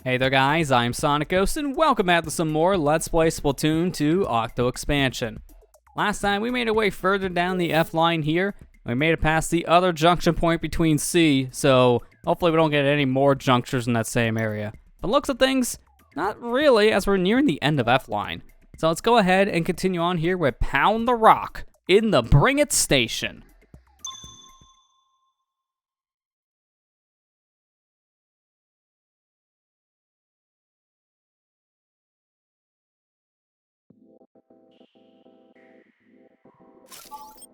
Hey there guys, I'm SonicGhost and welcome back to some more Let's Play Splatoon 2 Octo expansion. Last time we made our way further down the F line here, and we made it past the other junction point between C, so hopefully we don't get any more junctures in that same area. But looks of things, not really, as we're nearing the end of F line. So let's go ahead and continue on here with Pound the Rock in the Bring It Station.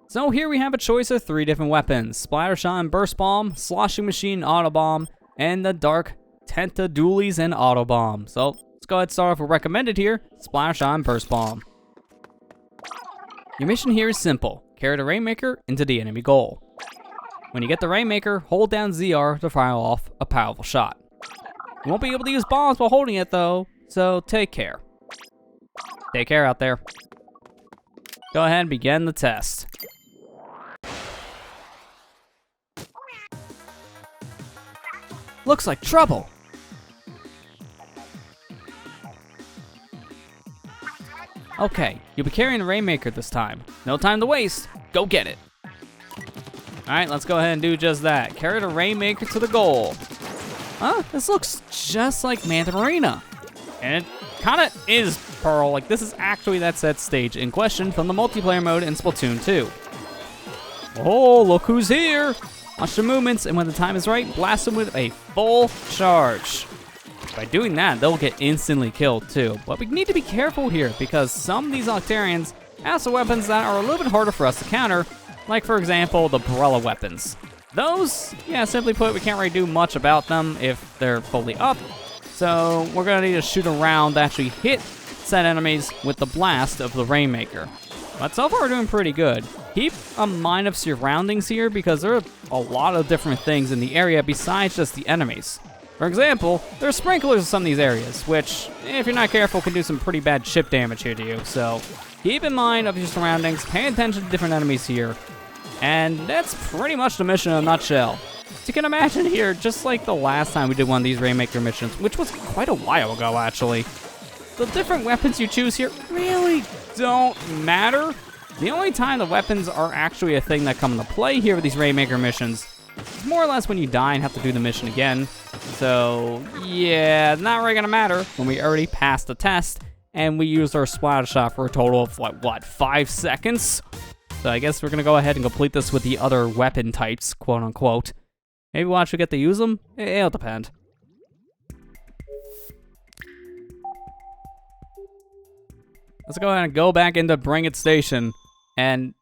So here we have a choice of 3 different weapons: Splattershot and Burst Bomb, Sloshing Machine, Auto Bomb, and the Dark Tentadules and Auto Bomb. So let's go ahead and start off with recommended here: Splattershot and Burst Bomb. Your mission here is simple: carry the Rainmaker into the enemy goal. When you get the Rainmaker, hold down ZR to fire off a powerful shot. You won't be able to use bombs while holding it though, so take care. Take care out there. Go ahead and begin the test. Looks like trouble. Okay, you'll be carrying the Rainmaker this time. No time to waste. Go get it. Alright, let's go ahead and do just that. Carry the Rainmaker to the goal. Huh? This looks just like Manta Marina. And it kinda is Pearl. Like, this is actually that set stage in question from the multiplayer mode in Splatoon 2. Oh, look who's here! Watch the movements, and when the time is right, blast them with a full charge. By doing that, they'll get instantly killed too. But we need to be careful here, because some of these Octarians have some weapons that are a little bit harder for us to counter, like for example, the Barella weapons. Those, yeah, simply put, we can't really do much about them if they're fully up. So we're gonna need to shoot around to actually hit said enemies with the blast of the Rainmaker. But so far we're doing pretty good. Keep a mind of surroundings here, because there are a lot of different things in the area besides just the enemies. For example, there are sprinklers in some of these areas, which, if you're not careful, can do some pretty bad chip damage here to you. So keep in mind of your surroundings, pay attention to different enemies here, and that's pretty much the mission in a nutshell. So you can imagine here, just like the last time we did one of these Rainmaker missions, which was quite a while ago actually, the different weapons you choose here really don't matter. The only time the weapons are actually a thing that come into play here with these Rainmaker missions is more or less when you die and have to do the mission again. So yeah, not really gonna matter when we already passed the test and we used our Splattershot for a total of what, 5 seconds? So I guess we're gonna go ahead and complete this with the other weapon types, quote unquote. Maybe we'll actually get to use them? It'll depend. Let's go ahead and go back into Bring It Station. And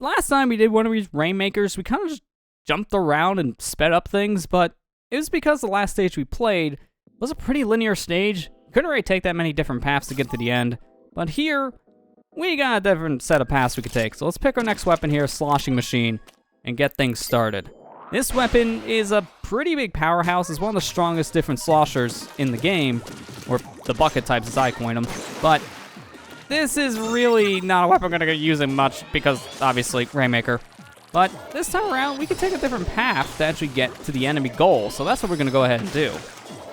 last time we did one of these Rainmakers, we kind of just jumped around and sped up things, but it was because the last stage we played was a pretty linear stage. Couldn't really take that many different paths to get to the end. But here, we got a different set of paths we could take. So let's pick our next weapon here, Sloshing Machine, and get things started. This weapon is a pretty big powerhouse. It's one of the strongest different sloshers in the game, or the bucket types as I coin them. But this is really not a weapon we're going to be using much because, obviously, Rainmaker. But this time around, we can take a different path to actually get to the enemy goal. So that's what we're going to go ahead and do.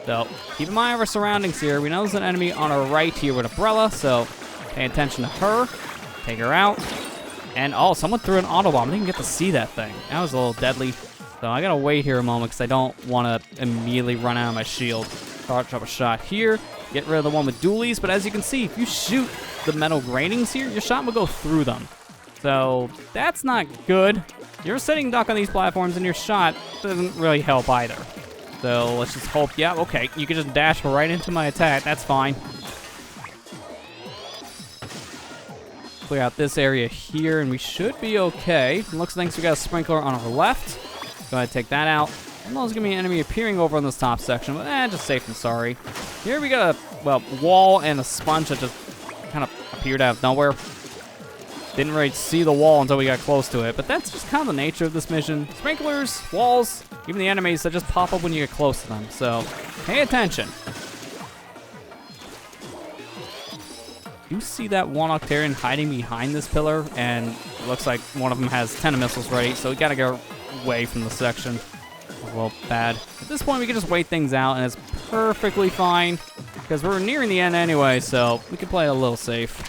So keep in mind of our surroundings here. We know there's an enemy on our right here with Umbrella, so pay attention to her. Take her out. And, oh, someone threw an auto bomb. I didn't get to see that thing. That was a little deadly. So I got to wait here a moment because I don't want to immediately run out of my shield. Charge up a shot here. Get rid of the one with dualies. But as you can see, if you shoot the metal gratings here, your shot will go through them. So that's not good. You're sitting duck on these platforms and your shot doesn't really help either. So let's just hope, yeah, okay, you can just dash right into my attack, that's fine. Clear out this area here and we should be okay. Looks like we got a sprinkler on our left. Go ahead and take that out. I know there's gonna be an enemy appearing over on this top section, but just safe than sorry. Here we got a, well, wall and a sponge that just kind of appeared out of nowhere. Didn't really see the wall until we got close to it, but that's just kind of the nature of this mission. Sprinklers, walls, even the enemies that just pop up when you get close to them, so pay attention. You see that one Octarian hiding behind this pillar, and it looks like one of them has 10 missiles ready, so we gotta go away from the section. A little bad. At this point, we can just wait things out, and it's perfectly fine, because we're nearing the end anyway, so we can play a little safe.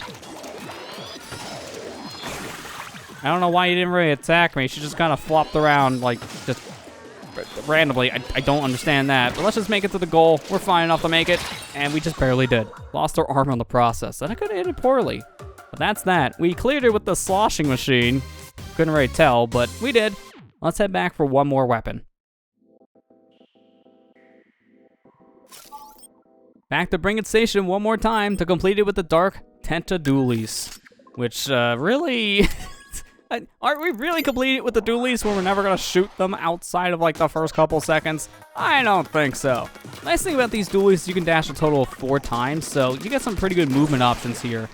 I don't know why you didn't really attack me. She just kind of flopped around, like, just randomly. I don't understand that. But let's just make it to the goal. We're fine enough to make it, and we just barely did. Lost our arm on the process, and I could have hit it poorly. But that's that. We cleared it with the sloshing machine. Couldn't really tell, but we did. Let's head back for one more weapon. Back to Bring It Station one more time to complete it with the Dark Tentadulies, which really... Aren't we really completing it with the dualies when we're never gonna shoot them outside of like the first couple seconds? I don't think so. Nice thing about these dualies, you can dash a total of 4 times, so you get some pretty good movement options here.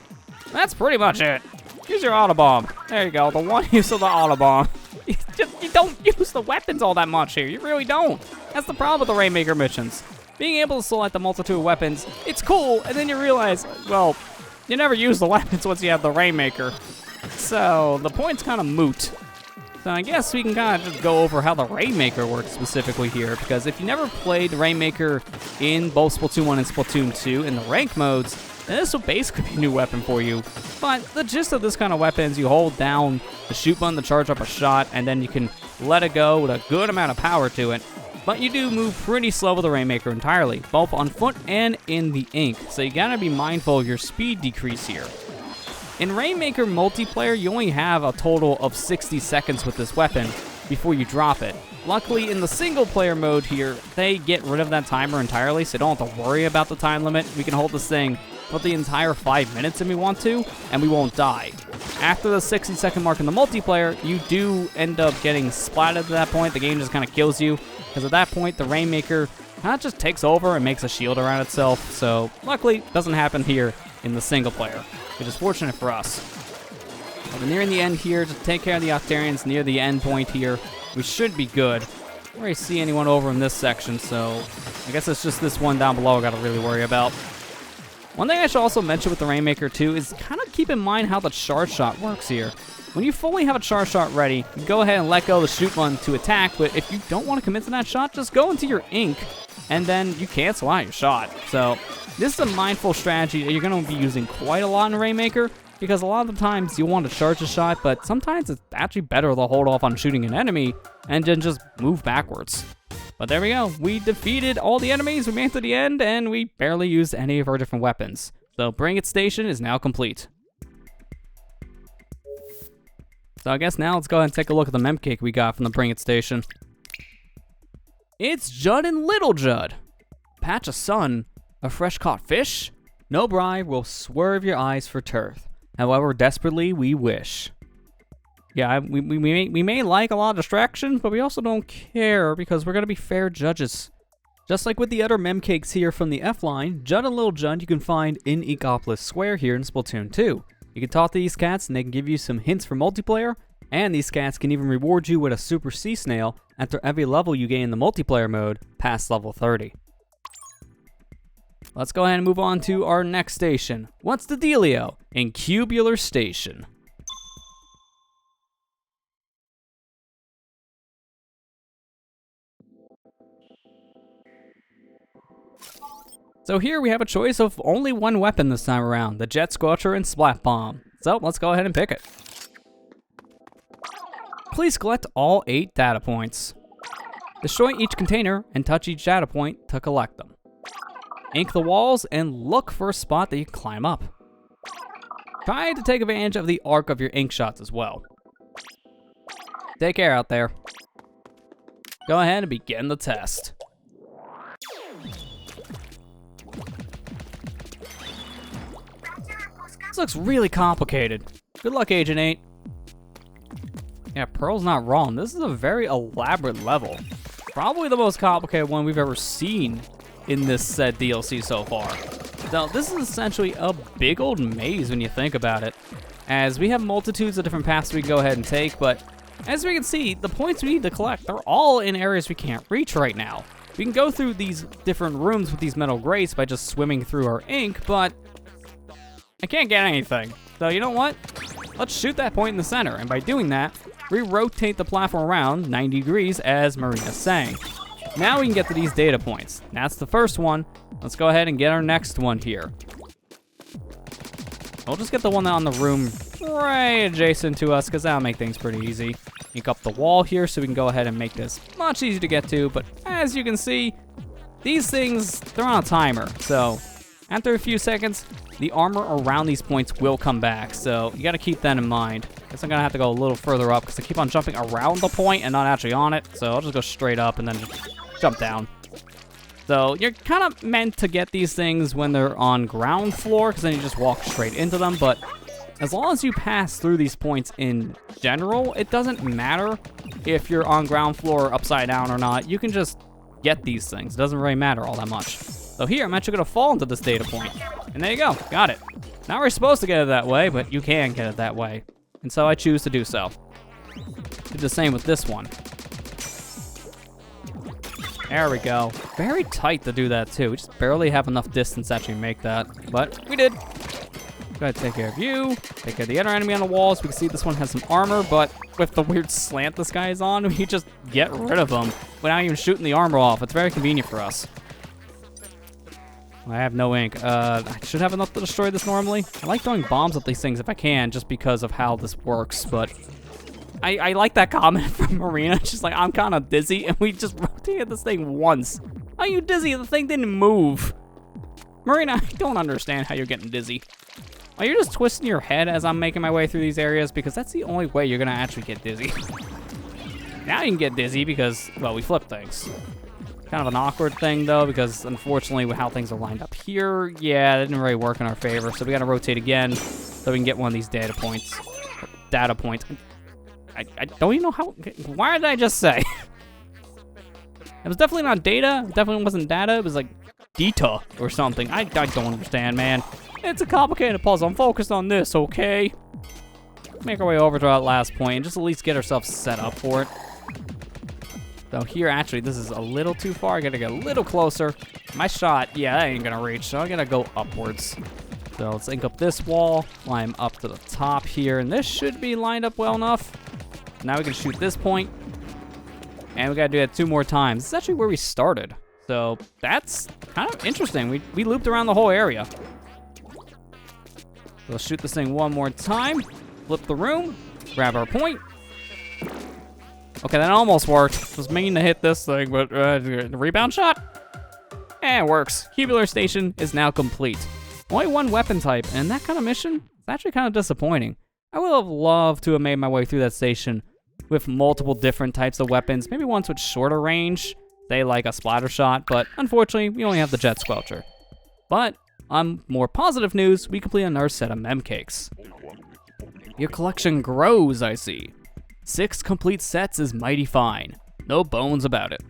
That's pretty much it. Use your auto bomb. There you go, the one use of the auto bomb. You don't use the weapons all that much here. You really don't. That's the problem with the Rainmaker missions. Being able to select a multitude of weapons, it's cool, and then you realize, well, you never use the weapons once you have the Rainmaker. So, the point's kind of moot. So I guess we can kind of just go over how the Rainmaker works specifically here, because if you never played Rainmaker in both Splatoon 1 and Splatoon 2 in the rank modes, then this will basically be a new weapon for you. But the gist of this kind of weapon is you hold down the shoot button to charge up a shot, and then you can let it go with a good amount of power to it. But you do move pretty slow with the Rainmaker entirely, both on foot and in the ink, so you gotta be mindful of your speed decrease here. In Rainmaker multiplayer, you only have a total of 60 seconds with this weapon before you drop it. Luckily, in the single player mode here, they get rid of that timer entirely, so you don't have to worry about the time limit. We can hold this thing for the entire 5 minutes if we want to, and we won't die. After the 60-second mark in the multiplayer, you do end up getting splatted at that point. The game just kind of kills you, because at that point, the Rainmaker kind of just takes over and makes a shield around itself, so luckily, it doesn't happen here in the single player, which is fortunate for us. We're nearing the end here. Just take care of the Octarians near the end point here. We should be good. I don't really see anyone over in this section, so I guess it's just this one down below I gotta really worry about. One thing I should also mention with the Rainmaker too is kind of keep in mind how the charge shot works here. When you fully have a charge shot ready, you go ahead and let go of the shoot button to attack, but if you don't want to commit to that shot, just go into your ink, and then you cancel out your shot. So this is a mindful strategy that you're going to be using quite a lot in Rainmaker, because a lot of the times you want to charge a shot, but sometimes it's actually better to hold off on shooting an enemy and then just move backwards. But there we go. We defeated all the enemies, we made it to the end, and we barely used any of our different weapons. So Bring It Station is now complete. So I guess now let's go ahead and take a look at the mem cake we got from the Bring It Station. It's Judd and Little Judd. Patch of sun. A fresh caught fish? No bribe will swerve your eyes for turf. However desperately we wish. Yeah, we may like a lot of distractions, but we also don't care because we're going to be fair judges. Just like with the other mem cakes here from the F line, Judd and Little Judd you can find in Ecopolis Square here in Splatoon 2. You can talk to these cats and they can give you some hints for multiplayer, and these cats can even reward you with a Super Sea Snail after every level you gain in the multiplayer mode past level 30. Let's go ahead and move on to our next station. What's the dealio in Cubular Station? So here we have a choice of only one weapon this time around, the Jet Squelcher and Splat Bomb. So let's go ahead and pick it. Please collect all 8 data points. Destroy each container and touch each data point to collect them. Ink the walls and look for a spot that you can climb up. Try to take advantage of the arc of your ink shots as well. Take care out there. Go ahead and begin the test. This looks really complicated. Good luck, Agent 8. Yeah, Pearl's not wrong. This is a very elaborate level. Probably the most complicated one we've ever seen in this said DLC so far. Now, this is essentially a big old maze when you think about it, as we have multitudes of different paths we can go ahead and take, but as we can see, the points we need to collect, they're all in areas we can't reach right now. We can go through these different rooms with these metal grates by just swimming through our ink, but I can't get anything. So you know what? Let's shoot that point in the center, and by doing that, we rotate the platform around 90 degrees as Marina sang. Now we can get to these data points. That's the first one. Let's go ahead and get our next one here. We'll just get the one on the room right adjacent to us, because that'll make things pretty easy. Ink up the wall here so we can go ahead and make this much easier to get to, but as you can see, these things, they're on a timer, so after a few seconds, the armor around these points will come back, so you gotta keep that in mind. Guess I'm gonna have to go a little further up because I keep on jumping around the point and not actually on it, so I'll just go straight up and then just jump down. So you're kind of meant to get these things when they're on ground floor, because then you just walk straight into them, but as long as you pass through these points in general, it doesn't matter if you're on ground floor upside down or not. You can just get these things. It doesn't really matter all that much. So here, I'm actually gonna fall into this data point. And there you go, got it. Not really supposed to get it that way, but you can get it that way. And so I choose to do so. Do the same with this one. There we go. Very tight to do that too. We just barely have enough distance to actually make that, but we did. Go ahead, take care of you. Take care of the other enemy on the walls. We can see this one has some armor, but with the weird slant this guy is on, we just get rid of him without even shooting the armor off. It's very convenient for us. I have no ink. I should have enough to destroy this normally. I like throwing bombs at these things if I can, just because of how this works, but I like that comment from Marina. She's like, I'm kind of dizzy, and we just rotated this thing once. How are you dizzy? The thing didn't move. Marina, I don't understand how you're getting dizzy. Are you just twisting your head as I'm making my way through these areas? Because that's the only way you're gonna actually get dizzy. Now you can get dizzy because, well, we flip things. Kind of an awkward thing, though, because unfortunately with how things are lined up here, yeah, it didn't really work in our favor. So we gotta rotate again so we can get one of these data points. I don't even know how, why did I just say? It was definitely not data, it definitely wasn't data, it was like data or something. I don't understand, man. It's a complicated puzzle, I'm focused on this, okay? Make our way over to that last point and just at least get ourselves set up for it. So here, actually, this is a little too far. I gotta get a little closer. My shot, yeah, that ain't gonna reach, so I gotta go upwards. So let's ink up this wall, climb up to the top here, and this should be lined up well enough. Now we can shoot this point, and we gotta do that 2 more times. This is actually where we started, so that's kind of interesting. We looped around the whole area. We'll shoot this thing 1 more time, flip the room, grab our point. Okay, that almost worked. Was meaning to hit this thing, but the rebound shot? Eh, it works. Cubular Station is now complete. Only 1 weapon type, and that kind of mission is actually kind of disappointing. I would have loved to have made my way through that station with multiple different types of weapons, maybe ones with shorter range, say like a splatter shot, but unfortunately, we only have the jet squelcher. But on more positive news, we completed another set of mem cakes. Your collection grows, I see. 6 complete sets is mighty fine. No bones about it.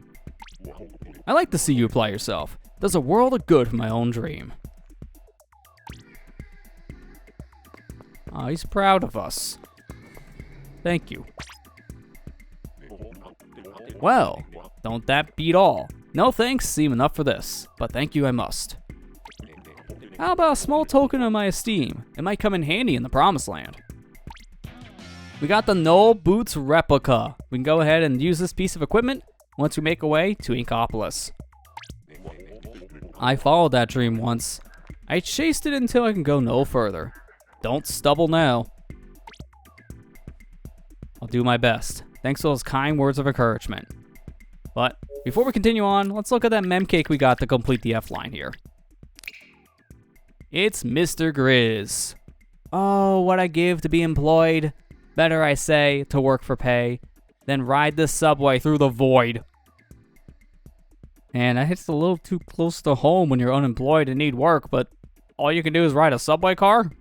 I like to see you apply yourself. Does a world of good for my own dream. Oh, he's proud of us. Thank you. Well, don't that beat all? No thanks seem enough for this, but thank you I must. How about a small token of my esteem? It might come in handy in the promised land. We got the Null Boots replica. We can go ahead and use this piece of equipment once we make our way to Inkopolis. I followed that dream once. I chased it until I can go no further. Don't stubble now. I'll do my best. Thanks for those kind words of encouragement. But before we continue on, let's look at that mem cake we got to complete the F line here. It's Mr. Grizz. Oh, what I give to be employed. Better, I say, to work for pay than ride this subway through the void. And that hits a little too close to home when you're unemployed and need work, but all you can do is ride a subway car?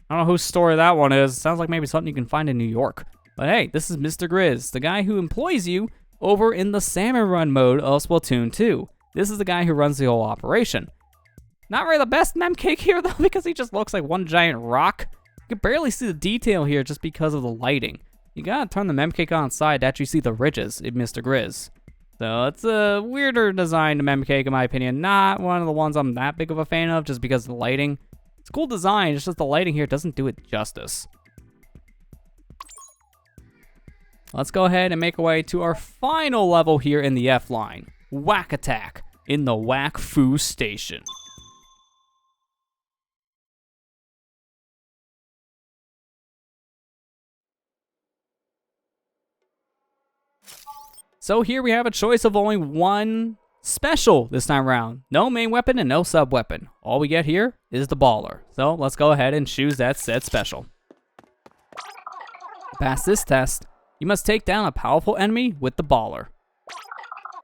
I don't know whose story that one is. Sounds like maybe something you can find in New York. But hey, this is Mr. Grizz, the guy who employs you over in the Salmon Run mode of Splatoon 2. This is the guy who runs the whole operation. Not really the best mem cake here, though, because he just looks like one giant rock. You can barely see the detail here just because of the lighting. You gotta turn the mem cake on side to actually see the ridges in Mr. Grizz. So it's a weirder designed mem cake in my opinion. Not one of the ones I'm that big of a fan of just because of the lighting. It's cool design, it's just the lighting here doesn't do it justice. let's go ahead and make our way to our final level here in the F line. Whack Attack in the Whack Foo Station. So here we have a choice of only one special this time around. No main weapon and no sub weapon. All we get here is the baller. So let's go ahead and choose that said special. To pass this test, you must take down a powerful enemy with the baller.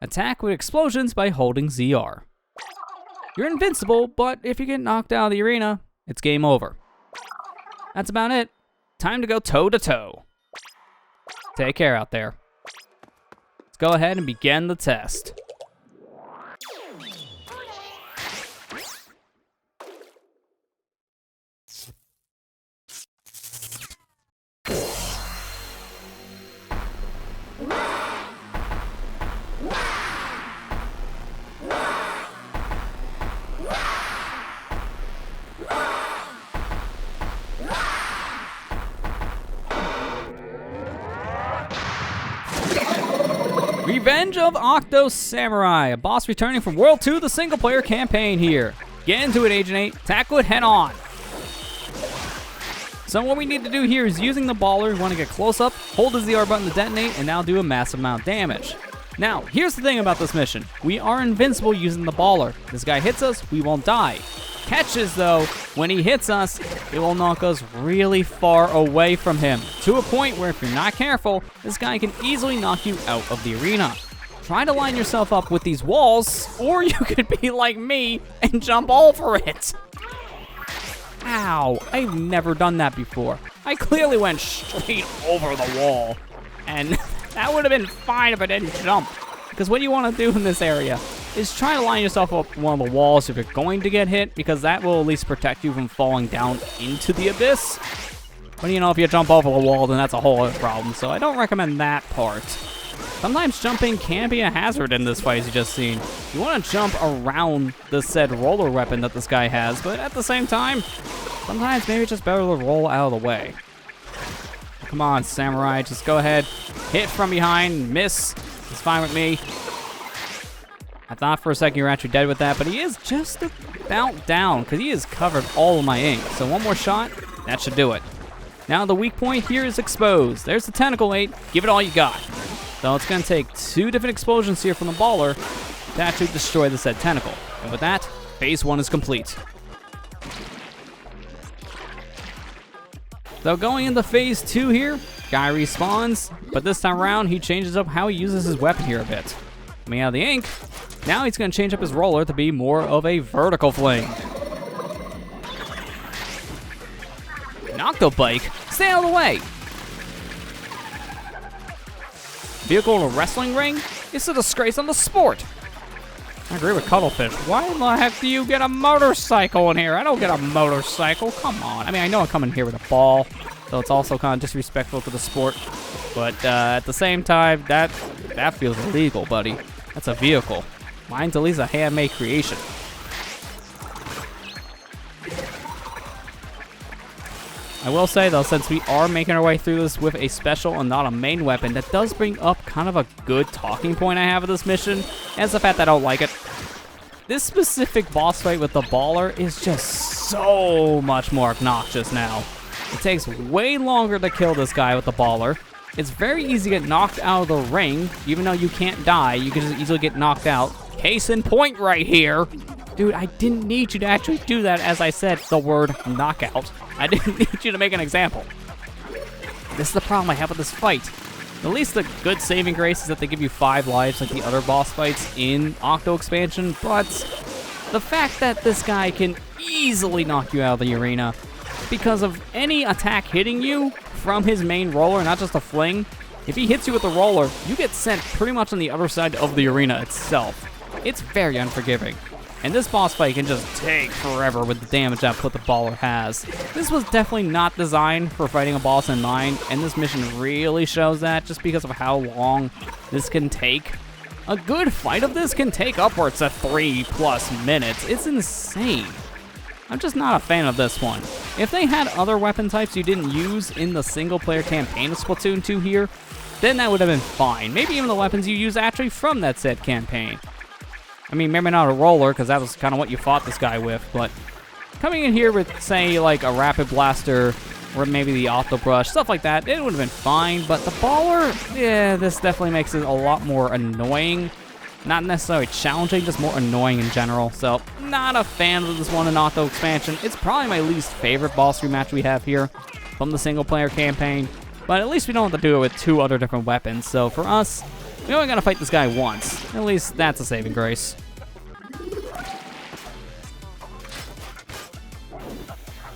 Attack with explosions by holding ZR. You're invincible, but if you get knocked out of the arena, it's game over. That's about it. Time to go toe to toe. Take care out there. Let's go ahead and begin the test. Revenge of Octo Samurai, a boss returning from World 2, the single-player campaign here. Get into it, Agent 8. Tackle it head on. So what we need to do here is using the baller, we want to get close up, hold the ZR button to detonate, and now do a massive amount of damage. Now, here's the thing about this mission. We are invincible using the baller. This guy hits us, we won't die. Catch is, though, when he hits us, it will knock us really far away from him, to a point where if you're not careful, this guy can easily knock you out of the arena. Try to line yourself up with these walls, or you could be like me and jump over it. Ow, I've never done that before. I clearly went straight over the wall, and that would have been fine if I didn't jump. Because what you want to do in this area is try to line yourself up with one of the walls if you're going to get hit, because that will at least protect you from falling down into the abyss. But you know, if you jump over the wall, then that's a whole other problem, so I don't recommend that part. Sometimes jumping can be a hazard in this fight, as you just seen. You want to jump around the said roller weapon that this guy has, but at the same time, sometimes maybe it's just better to roll out of the way. Come on, Samurai, just go ahead, hit from behind, miss. It's fine with me. I thought for a second you were actually dead with that, but he is just about down because he has covered all of my ink. So one more shot, that should do it. Now the weak point here is exposed. There's the tentacle 8. Give it all you got. So it's going to take 2 different explosions here from the baller to actually destroy the said tentacle. And with that, phase 1 is complete. So going into phase 2 here, guy respawns, but this time around he changes up how he uses his weapon here a bit. Coming out of the ink, now he's going to change up his roller to be more of a vertical fling. An Octo bike, stay out of the way. Vehicle in a wrestling ring? It's a disgrace on the sport. I agree with Cuttlefish. Why in the heck do you get a motorcycle in here? I don't get a motorcycle. Come on. I mean, I know I come in here with a ball, so it's also kind of disrespectful to the sport. But at the same time, that feels illegal, buddy. That's a vehicle. Mine's at least a handmade creation. I will say, though, since we are making our way through this with a special and not a main weapon, that does bring up kind of a good talking point I have of this mission, and it's the fact that I don't like it. This specific boss fight with the baller is just so much more obnoxious now. It takes way longer to kill this guy with the baller. It's very easy to get knocked out of the ring. Even though you can't die, you can just easily get knocked out. Case in point right here. Dude, I didn't need you to actually do that as I said the word knockout. I didn't need you to make an example. This is the problem I have with this fight. At least the good saving grace is that they give you 5 lives like the other boss fights in Octo expansion, but the fact that this guy can easily knock you out of the arena because of any attack hitting you from his main roller, not just a fling. If he hits you with the roller, you get sent pretty much on the other side of the arena itself. It's very unforgiving. And this boss fight can just take forever with the damage output the baller has. This was definitely not designed for fighting a boss in mind, and this mission really shows that just because of how long this can take. A good fight of this can take upwards of 3+ minutes. It's insane. I'm just not a fan of this one. If they had other weapon types you didn't use in the single-player campaign of Splatoon 2 here, then that would have been fine. Maybe even the weapons you use actually from that said campaign. I mean, maybe not a roller, because that was kind of what you fought this guy with, but coming in here with, say, like a rapid blaster, or maybe the Octo brush, stuff like that, it would have been fine, but the baller, yeah, this definitely makes it a lot more annoying. Not necessarily challenging, just more annoying in general, so not a fan of this one in Octo expansion. It's probably my least favorite boss rematch we have here from the single-player campaign, but at least we don't have to do it with 2 other different weapons, so for us, we only gotta fight this guy once. At least that's a saving grace.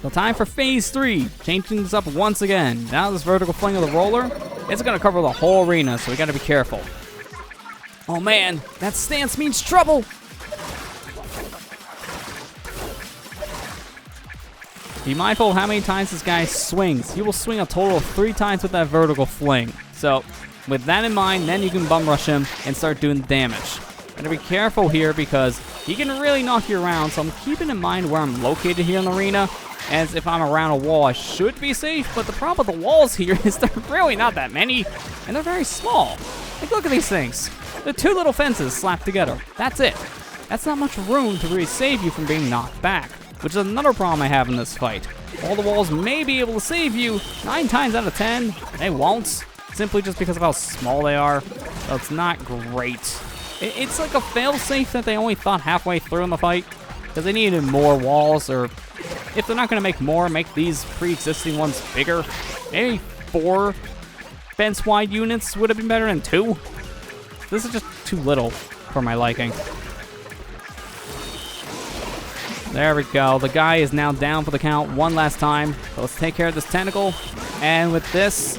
So time for phase 3, changing things up once again. Now this vertical fling of the roller, it's gonna cover the whole arena, so we gotta be careful. Oh man, that stance means trouble! Be mindful of how many times this guy swings. He will swing a total of 3 times with that vertical fling. So, with that in mind, then you can bum rush him and start doing the damage. Gotta be careful here because he can really knock you around, so I'm keeping in mind where I'm located here in the arena, as if I'm around a wall I should be safe, but the problem with the walls here is they're really not that many, and they're very small. Like, look at these things. They're 2 little fences slapped together. That's it. That's not much room to really save you from being knocked back, which is another problem I have in this fight. All the walls may be able to save you, 9 times out of 10, they won't, simply just because of how small they are, so it's not great. It's like a fail-safe that they only thought halfway through in the fight, because they needed more walls, or if they're not going to make more, make these pre-existing ones bigger. Maybe 4 fence-wide units would have been better than 2. This is just too little for my liking. There we go. The guy is now down for the count one last time. So let's take care of this tentacle. And with this,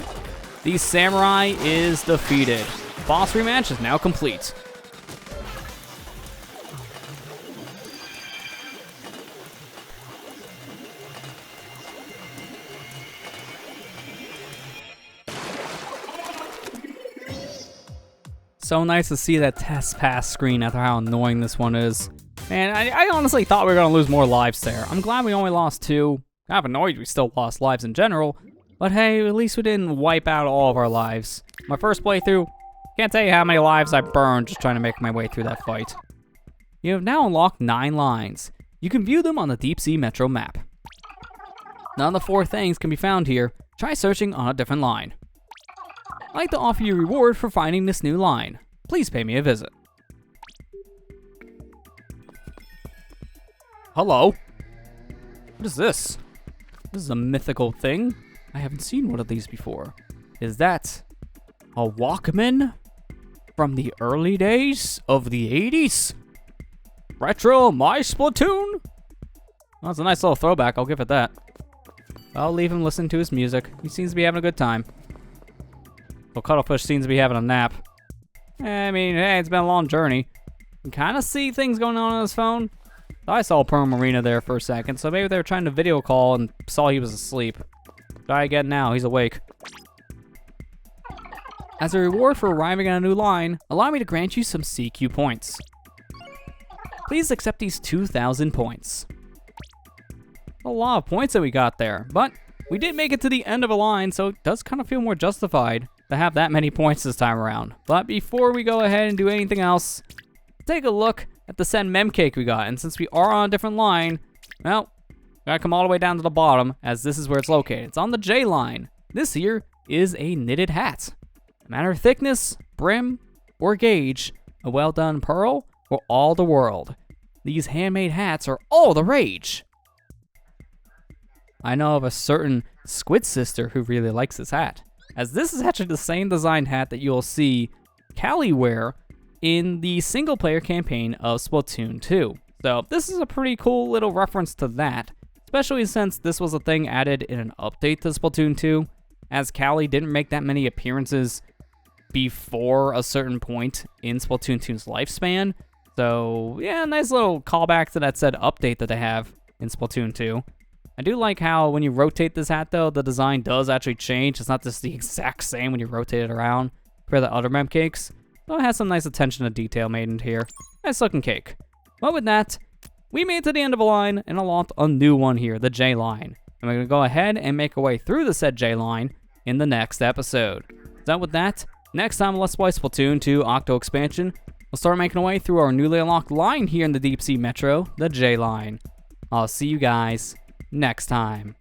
the samurai is defeated. Boss rematch is now complete. So nice to see that test pass screen after how annoying this one is. Man, I honestly thought we were going to lose more lives there. I'm glad we only lost 2. Kind of annoyed we still lost lives in general. But hey, at least we didn't wipe out all of our lives. My first playthrough, can't tell you how many lives I burned just trying to make my way through that fight. You have now unlocked 9 lines. You can view them on the Deep Sea Metro map. None of the 4 things can be found here. Try searching on a different line. I'd like to offer you a reward for finding this new line. Please pay me a visit. Hello? What is this? This is a mythical thing. I haven't seen one of these before. Is that a Walkman from the early days of the 80s? Retro My Splatoon? Well, that's a nice little throwback, I'll give it that. I'll leave him listening to his music. He seems to be having a good time. Well, Cuttlefish seems to be having a nap. I mean, hey, it's been a long journey. You can kind of see things going on his phone. I saw Pearl Marina there for a second, so maybe they were trying to video call and saw he was asleep. Try again now, he's awake. As a reward for arriving at a new line, allow me to grant you some CQ points. Please accept these 2,000 points. A lot of points that we got there, but we did make it to the end of a line, so it does kind of feel more justified to have that many points this time around. But before we go ahead and do anything else, take a look at the said mem cake we got. And since we are on a different line, well, gotta come all the way down to the bottom, as this is where it's located. It's on the J line. This here is a knitted hat. No matter thickness, brim, or gauge, a well-done pearl for all the world. These handmade hats are all the rage. I know of a certain Squid sister who really likes this hat, as this is actually the same design hat that you'll see Callie wear in the single-player campaign of Splatoon 2. So this is a pretty cool little reference to that, especially since this was a thing added in an update to Splatoon 2, as Callie didn't make that many appearances before a certain point in Splatoon 2's lifespan. So yeah, nice little callback to that said update that they have in Splatoon 2. I do like how when you rotate this hat though, the design does actually change. It's not just the exact same when you rotate it around for the other mem cakes. So it has some nice attention to detail made into here. Nice looking cake. Well, with that, we made it to the end of a line and unlocked a new one here, the J line. And we're gonna go ahead and make our way through the said J line in the next episode. So with that, Next time, let's play Splatoon 2 Octo expansion. We'll start making our way through our newly unlocked line here in the Deep Sea Metro, the J Line. I'll see you guys next time.